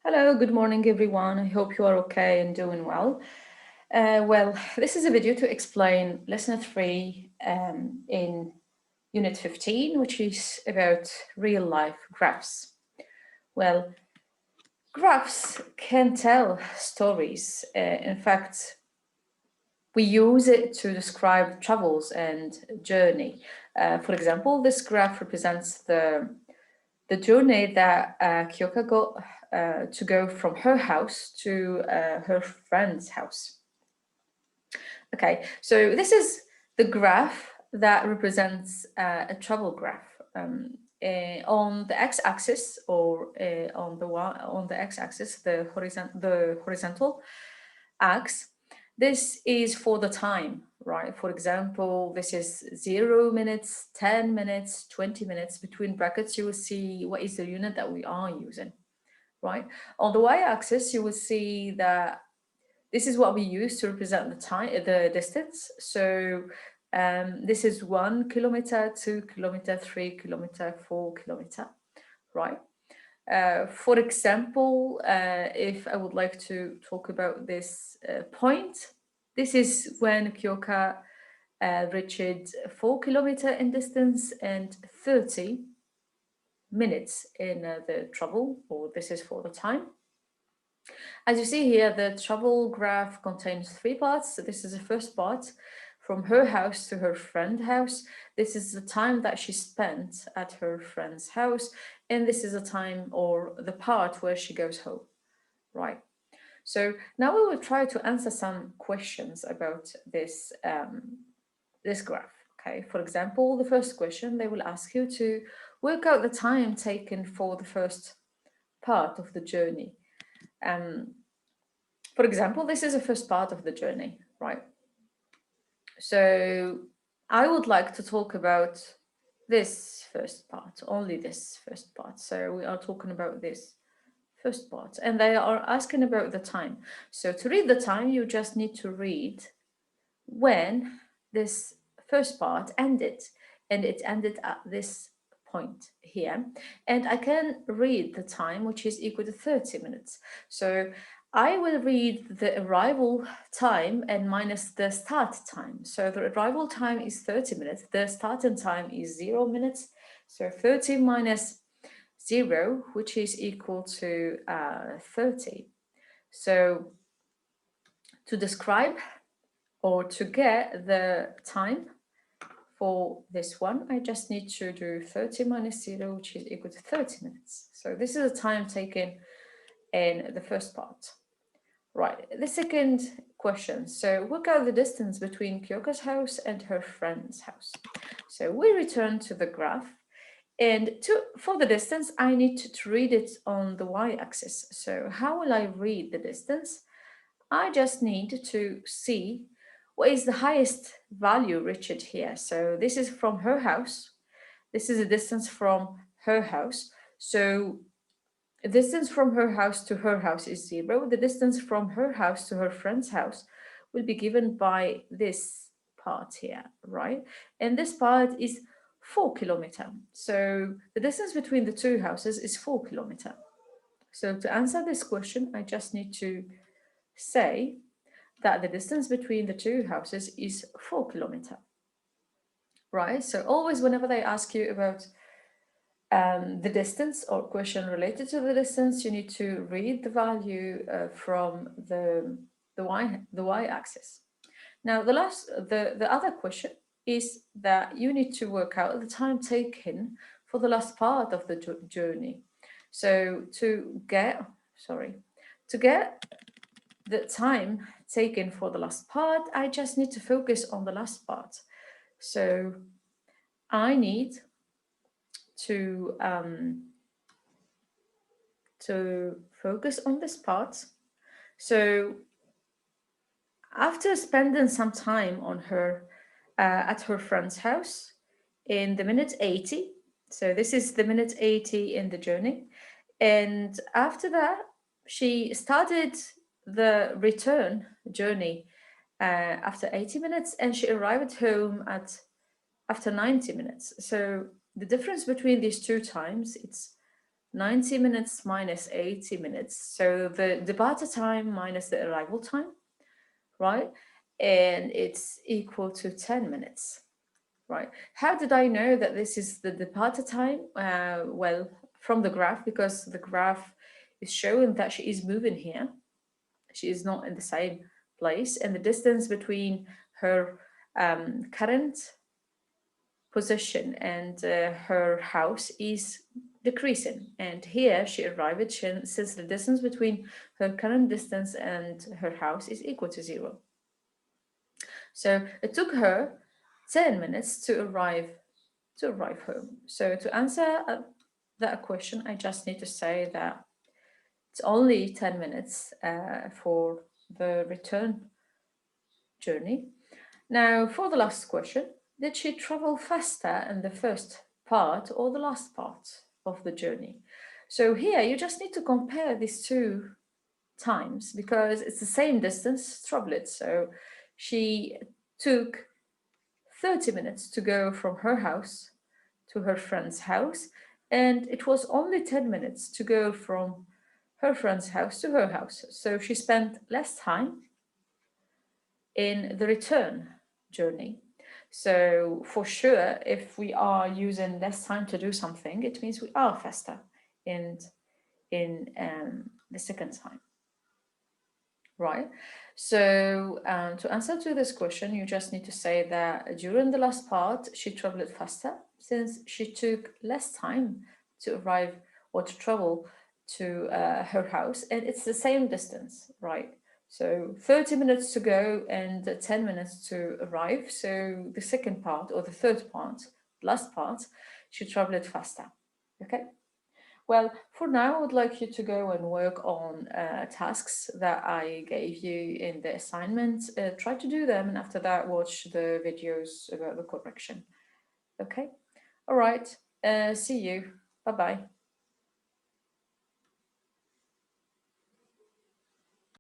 Hello, good morning, everyone. I hope you are okay and doing well. This is a video to explain lesson 3 in Unit 15, which is about real-life graphs. Well, graphs can tell stories. In fact, we use it to describe travels and journey. For example, this graph represents the journey that Kyoka got to go from her house to her friend's house. Okay, so this is the graph that represents a travel graph. On the x-axis or on the x-axis, the horizontal axis, this is for the time, right? For example, this is 0 minutes, 10 minutes, 20 minutes. Between brackets, you will see what is the unit that we are using, right? On the y-axis, you will see that this is what we use to represent the distance. So this is 1 kilometer, 2 kilometer, 3 kilometer, 4 kilometer, right? For example, if I would like to talk about this point, this is when Kyoka reached 4 kilometer in distance and 30 minutes in the travel, or this is for the time. As you see here, the travel graph contains 3 parts. So this is the first part, from her house to her friend's house. This is the time that she spent at her friend's house. And this is the time or the part where she goes home, right? So now we will try to answer some questions about this, this graph. Okay, for example, the first question, they will ask you to work out the time taken for the first part of the journey. For example, this is the first part of the journey, right? So I would like to talk about this first part, only this first part. So we are talking about this first part, and they are asking about the time. So to read the time, you just need to read when this first part ended, and it ended at this point here. And I can read the time, which is equal to 30 minutes. So I will read the arrival time and minus the start time. So the arrival time is 30 minutes. The starting time is 0 minutes. So 30 minus 0, which is equal to 30. So to describe or to get the time for this one, I just need to do 30 minus 0, which is equal to 30 minutes. So this is the time taken in the first part. Right, the second question. So work out the distance between Kyoka's house and her friend's house. So we return to the graph, and for the distance, I need to read it on the y-axis. So how will I read the distance? I just need to see what is the highest value reached here. So this is from her house. This is a distance from her house. So the distance from her house to her house is 0. The distance from her house to her friend's house will be given by this part here, right? And this part is 4 kilometer. So the distance between the two houses is 4 kilometer. So to answer this question, I just need to say that the distance between the two houses is 4 kilometer, right? So always whenever they ask you about the distance or question related to the distance, you need to read the value from the y-axis. Now the other question is that you need to work out the time taken for the last part of the journey. So to get the time taken for the last part, I just need to focus on the last part. So I need to focus on this part. So after spending some time on her at her friend's house in the minute 80, so this is the minute 80 in the journey, and after that she started the return journey after 80 minutes, and she arrived home after 90 minutes. So the difference between these two times, it's 90 minutes minus 80 minutes. So the departure time minus the arrival time, right? And it's equal to 10 minutes, right? How did I know that this is the departure time? Well, from the graph, because the graph is showing that she is moving here. She is not in the same place, and the distance between her current position and her house is decreasing. And here she arrived since the distance between her current distance and her house is equal to 0. So it took her 10 minutes to arrive home. So to answer that question, I just need to say that it's only 10 minutes for the return journey. Now, for the last question, did she travel faster in the first part or the last part of the journey? So here you just need to compare these two times because it's the same distance traveled. So she took 30 minutes to go from her house to her friend's house, and it was only 10 minutes to go from her friend's house to her house. So she spent less time in the return journey. So for sure, if we are using less time to do something, it means we are faster in the second time, right? So to answer to this question, you just need to say that during the last part, she traveled faster since she took less time to arrive or to travel to her house, and it's the same distance, right? So 30 minutes to go and 10 minutes to arrive. So the second part or the third part, last part, she traveled faster. Okay. Well, for now, I would like you to go and work on tasks that I gave you in the assignment. Try to do them, and after that, watch the videos about the correction. Okay? All right. See you. Bye bye.